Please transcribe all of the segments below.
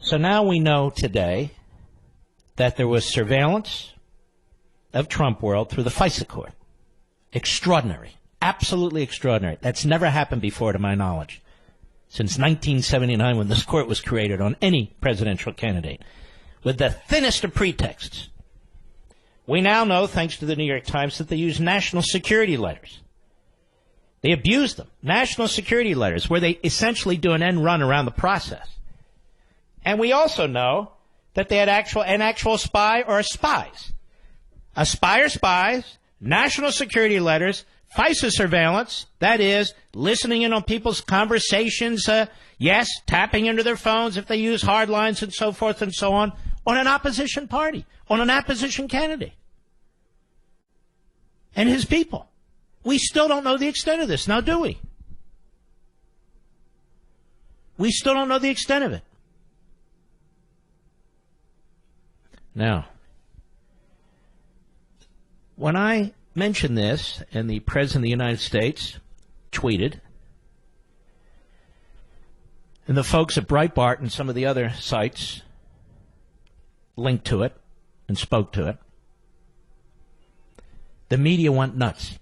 So now we know today that there was surveillance of Trump world through the FISA court. Extraordinary. Absolutely extraordinary. That's never happened before, to my knowledge, since 1979 when this court was created on any presidential candidate, with the thinnest of pretexts. We now know, thanks to the New York Times, that they use national security letters. They abuse them. National security letters, where they essentially do an end run around the process. And we also know that they had an actual spy or spies. A spy or spies, national security letters, FISA surveillance, that is, listening in on people's conversations, yes, tapping into their phones if they use hard lines and so forth and so on an opposition party, on an opposition candidate. And his people. We still don't know the extent of this, now do we? We still don't know the extent of it. Now, when I mentioned this, and the President of the United States tweeted, and the folks at Breitbart and some of the other sites linked to it and spoke to it, the media went nuts.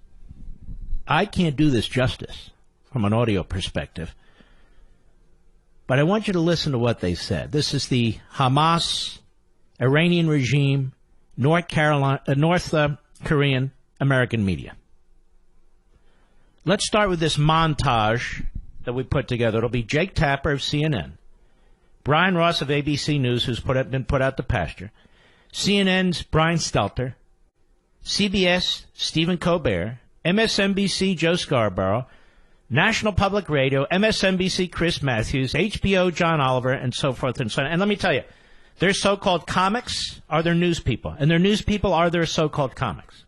I can't do this justice from an audio perspective, but I want you to listen to what they said. This is the Hamas, Iranian regime, North Korean American media. Let's start with this montage that we put together. It'll be Jake Tapper of CNN, Brian Ross of ABC News, who's been put out to pasture, CNN's Brian Stelter, CBS Stephen Colbert, MSNBC Joe Scarborough, National Public Radio, MSNBC Chris Matthews, HBO John Oliver, and so forth and so on. And let me tell you, their so-called comics are their news people, and their news people are their so-called comics.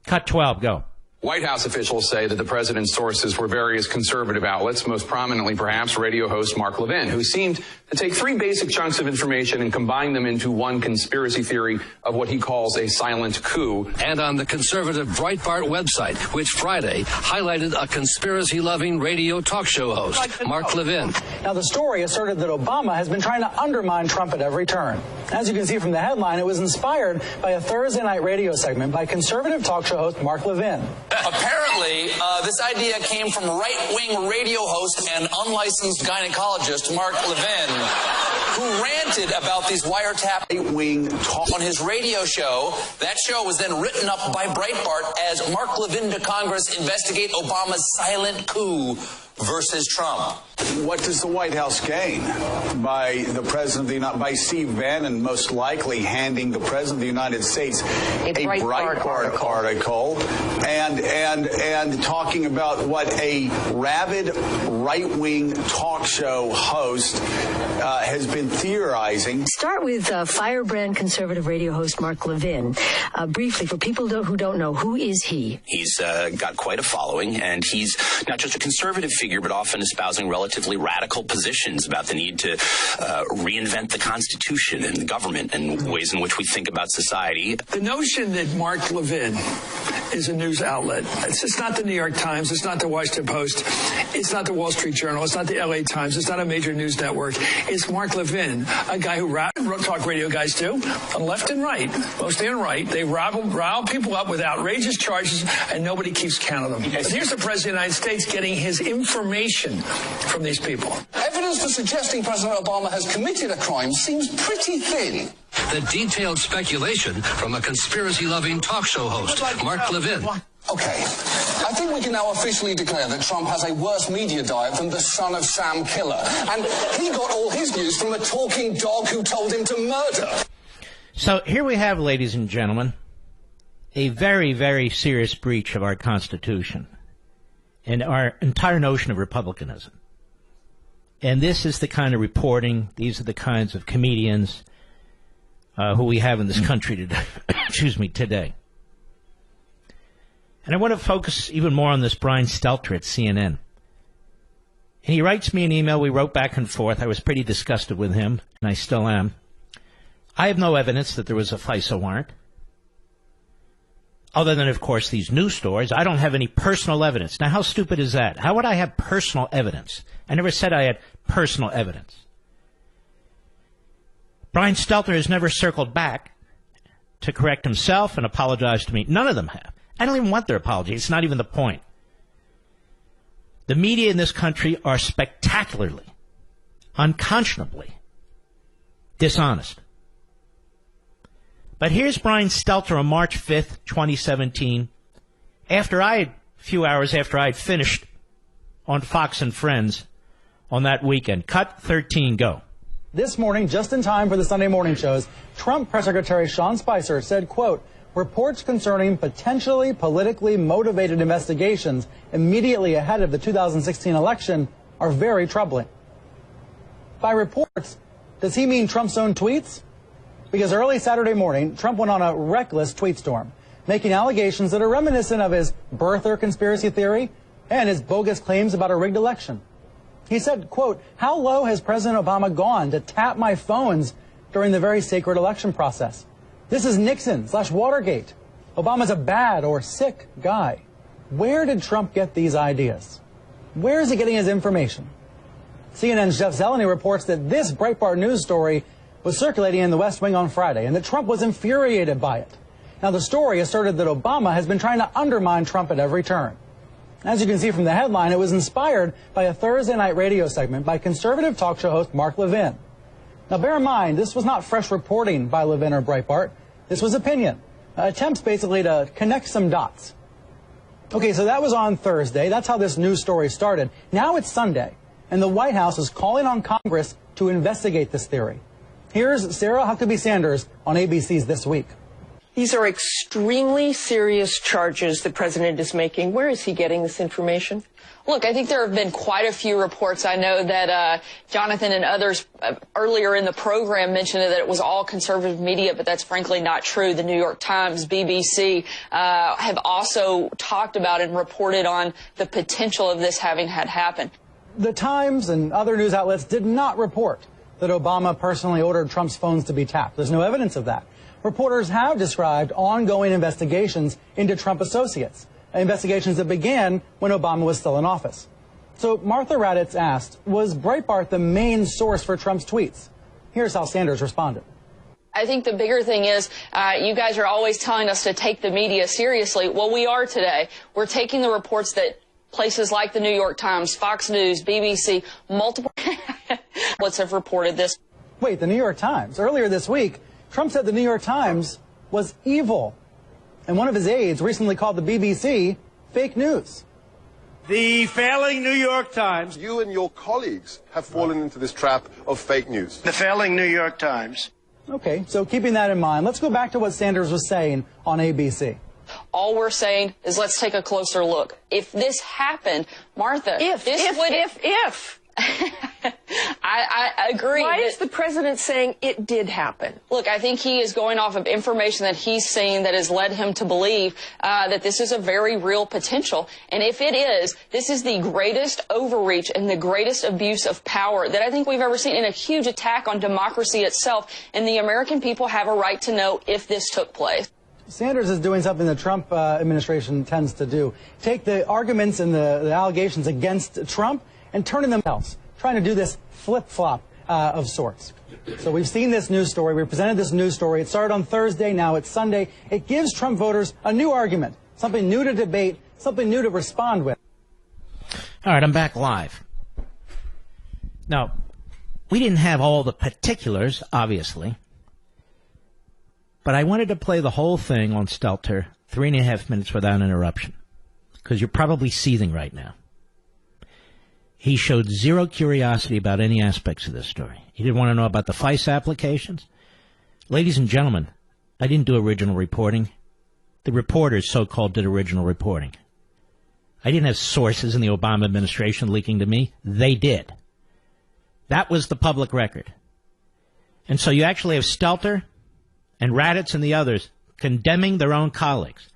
Cut 12, go. White House officials say that the president's sources were various conservative outlets, most prominently perhaps radio host Mark Levin, who seemed to take three basic chunks of information and combine them into one conspiracy theory of what he calls a silent coup. And on the conservative Breitbart website, which Friday highlighted a conspiracy-loving radio talk show host, Mark Levin. Now, the story asserted that Obama has been trying to undermine Trump at every turn. As you can see from the headline, it was inspired by a Thursday night radio segment by conservative talk show host Mark Levin. Apparently, this idea came from right-wing radio host and unlicensed gynecologist Mark Levin, who ranted about these wiretap right-wing talk on his radio show. That show was then written up by Breitbart as Mark Levin to Congress investigate Obama's silent coup versus Trump. What does the White House gain by the president by Steve Bannon most likely handing the president of the United States a Breitbart article and talking about what a rabid right-wing talk show host has been theorizing? Start with firebrand conservative radio host Mark Levin. Briefly, for people who don't know, who is he? He's got quite a following, and he's not just a conservative figure, but often espousing relatively radical positions about the need to reinvent the Constitution and the government and ways in which we think about society. The notion that Mark Levin is a news outlet, it's not the New York Times, it's not the Washington Post, it's not the Wall Street Journal, it's not the LA Times, it's not a major news network. It's Mark Levin, a guy who talk radio guys do, on left and right, mostly on right. They rile people up with outrageous charges, and nobody keeps count of them. But here's the President of the United States getting his information from these people. Evidence for suggesting President Obama has committed a crime seems pretty thin. The detailed speculation from a conspiracy-loving talk show host, Mark Levin. Okay, I think we can now officially declare that Trump has a worse media diet than the son of Sam Killer. And he got all his news from a talking dog who told him to murder. So here we have, ladies and gentlemen, a very, very serious breach of our Constitution and our entire notion of republicanism. And this is the kind of reporting, these are the kinds of comedians who we have in this country today. today. And I want to focus even more on this Brian Stelter at CNN. And he writes me an email. We wrote back and forth. I was pretty disgusted with him, and I still am. I have no evidence that there was a FISA warrant. Other than, of course, these news stories, I don't have any personal evidence. Now, how stupid is that? How would I have personal evidence? I never said I had personal evidence. Brian Stelter has never circled back to correct himself and apologize to me. None of them have. I don't even want their apology. It's not even the point. The media in this country are spectacularly, unconscionably dishonest. But here's Brian Stelter on March 5th, 2017, a few hours after I had finished on Fox and Friends on that weekend. Cut 13, go. This morning, just in time for the Sunday morning shows, Trump Press Secretary Sean Spicer said, quote, reports concerning potentially politically motivated investigations immediately ahead of the 2016 election are very troubling. By reports, does he mean Trump's own tweets? Because early Saturday morning, Trump went on a reckless tweet storm, making allegations that are reminiscent of his birther conspiracy theory and his bogus claims about a rigged election. He said, quote, how low has President Obama gone to tap my phones during the very sacred election process? This is Nixon/Watergate. Obama's a bad or sick guy. Where did Trump get these ideas? Where is he getting his information? CNN's Jeff Zeleny reports that this Breitbart News story was circulating in the West Wing on Friday and that Trump was infuriated by it. Now, the story asserted that Obama has been trying to undermine Trump at every turn. As you can see from the headline, it was inspired by a Thursday night radio segment by conservative talk show host Mark Levin. Now, bear in mind, this was not fresh reporting by Levin or Breitbart. This was opinion. Attempts basically to connect some dots. Okay, so that was on Thursday. That's how this news story started. Now it's Sunday, and the White House is calling on Congress to investigate this theory. Here's Sarah Huckabee Sanders on ABC's This Week. These are extremely serious charges the president is making. Where is he getting this information? Look, I think there have been quite a few reports. I know that Jonathan and others earlier in the program mentioned that it was all conservative media, but that's frankly not true. The New York Times, BBC have also talked about and reported on the potential of this having had happened. The Times and other news outlets did not report that Obama personally ordered Trump's phones to be tapped. There's no evidence of that. Reporters have described ongoing investigations into Trump associates, investigations that began when Obama was still in office. So Martha Raddatz asked, was Breitbart the main source for Trump's tweets? Here's how Sanders responded. I think the bigger thing is you guys are always telling us to take the media seriously. Well, we are today. We're taking the reports that places like the New York Times, Fox News, BBC, multiple outlets have reported this. Wait, the New York Times? Earlier this week, Trump said the New York Times was evil. And one of his aides recently called the BBC fake news. The failing New York Times. You and your colleagues have fallen into this trap of fake news. The failing New York Times. Okay, so keeping that in mind, let's go back to what Sanders was saying on ABC. All we're saying is let's take a closer look. If this happened, Martha, If. I agree. Why is the president saying it did happen? Look, I think he is going off of information that he's seen that has led him to believe that this is a very real potential. And if it is, this is the greatest overreach and the greatest abuse of power that I think we've ever seen, and a huge attack on democracy itself. And the American people have a right to know if this took place. Sanders is doing something the Trump administration tends to do. Take the arguments and the allegations against Trump and turn them else, trying to do this flip-flop of sorts. So we've seen this news story. We presented this news story. It started on Thursday. Now it's Sunday. It gives Trump voters a new argument, something new to debate, something new to respond with. All right, I'm back live. Now, we didn't have all the particulars, obviously, but I wanted to play the whole thing on Stelter 3.5 minutes without interruption, because you're probably seething right now. He showed zero curiosity about any aspects of this story. He didn't want to know about the FICE applications. Ladies and gentlemen, I didn't do original reporting. The reporters, so-called, did original reporting. I didn't have sources in the Obama administration leaking to me. They did. That was the public record. And so you actually have Stelter and Raddatz and the others condemning their own colleagues.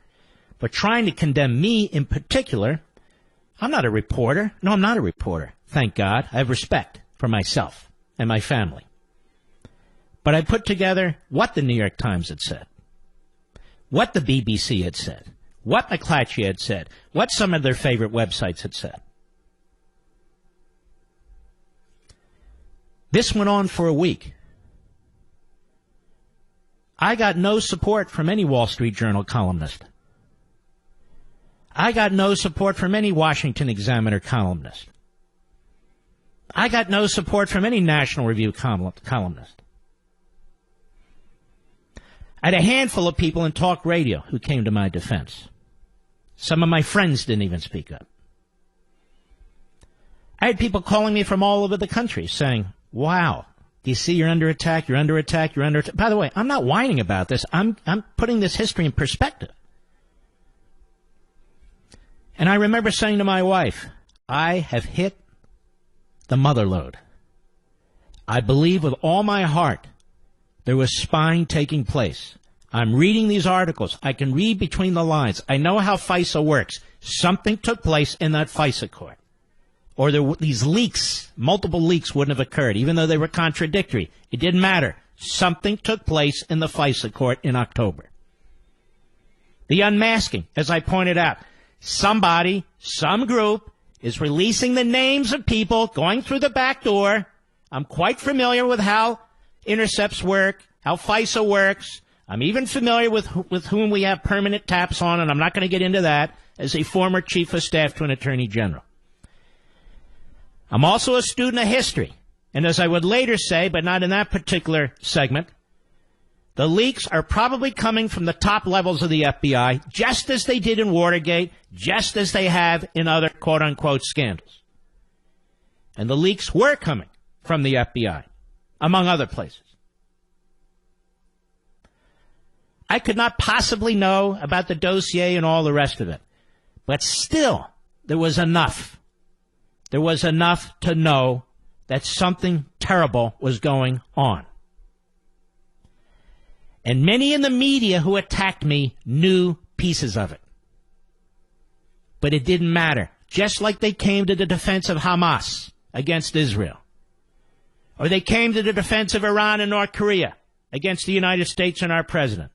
But trying to condemn me in particular. I'm not a reporter. No, I'm not a reporter. Thank God. I have respect for myself and my family. But I put together what the New York Times had said. what the BBC had said, what McClatchy had said, what some of their favorite websites had said. This went on for a week. I got no support from any Wall Street Journal columnist. I got no support from any Washington Examiner columnist. I got no support from any National Review columnist. I had a handful of people in talk radio who came to my defense. Some of my friends didn't even speak up. I had people calling me from all over the country saying, wow, do you see you're under attack, you're under attack, you're under attack. By the way, I'm not whining about this. I'm putting this history in perspective. And I remember saying to my wife, I have hit the mother lode. I believe with all my heart there was spying taking place. I'm reading these articles. I can read between the lines. I know how FISA works. Something took place in that FISA court. Or these leaks, multiple leaks wouldn't have occurred, even though they were contradictory. It didn't matter. Something took place in the FISA court in October. The unmasking, as I pointed out, somebody, some group, is releasing the names of people going through the back door. I'm quite familiar with how intercepts work, how FISA works. I'm even familiar with whom we have permanent taps on, and I'm not going to get into that as a former chief of staff to an attorney general. I'm also a student of history, and as I would later say, but not in that particular segment, the leaks are probably coming from the top levels of the FBI, just as they did in Watergate, just as they have in other quote-unquote scandals. And the leaks were coming from the FBI, among other places. I could not possibly know about the dossier and all the rest of it, but still, there was enough. There was enough to know that something terrible was going on. And many in the media who attacked me knew pieces of it. But it didn't matter. Just like they came to the defense of Hamas against Israel. Or they came to the defense of Iran and North Korea against the United States and our president.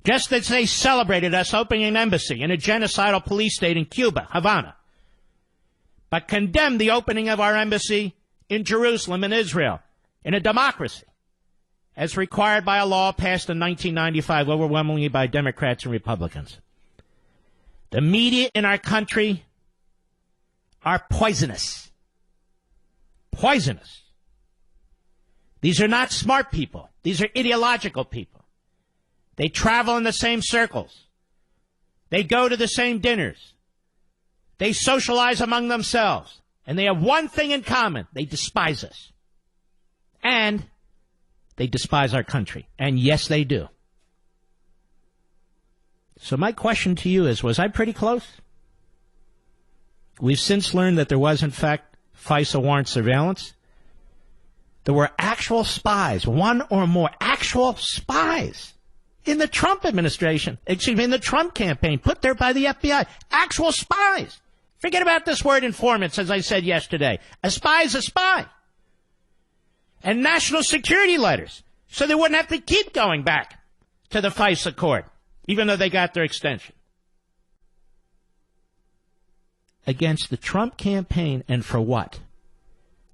Just as they celebrated us opening an embassy in a genocidal police state in Cuba, Havana. But condemned the opening of our embassy in Jerusalem in Israel, in a democracy, as required by a law passed in 1995 overwhelmingly by Democrats and Republicans. The media in our country are poisonous. Poisonous. These are not smart people. These are ideological people. They travel in the same circles. They go to the same dinners. They socialize among themselves. And they have one thing in common. They despise us. And they despise our country. And yes, they do. So my question to you is, was I pretty close? We've since learned that there was, in fact, FISA warrant surveillance. There were actual spies, one or more actual spies in the Trump administration, in the Trump campaign, put there by the FBI. Actual spies. Forget about this word informants, as I said yesterday. A spy is a spy. And national security letters, so they wouldn't have to keep going back to the FISA court, even though they got their extension. Against the Trump campaign, and for what?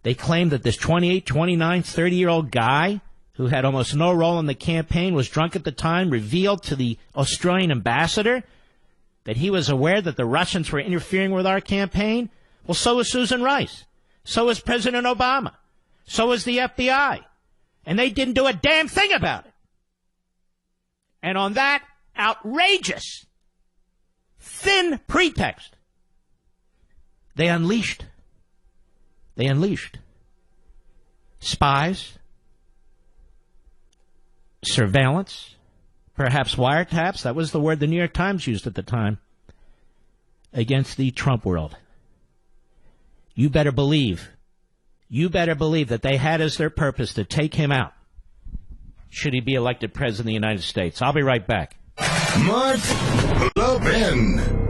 They claimed that this 28, 29, 30-year-old guy who had almost no role in the campaign was drunk at the time, revealed to the Australian ambassador that he was aware that the Russians were interfering with our campaign. Well, so was Susan Rice. So was President Obama. So was the FBI. And they didn't do a damn thing about it. And on that outrageous, thin pretext, they unleashed spies, surveillance, perhaps wiretaps, that was the word the New York Times used at the time, against the Trump world. You better believe that they had as their purpose to take him out should he be elected president of the United States. I'll be right back. Mark Levin.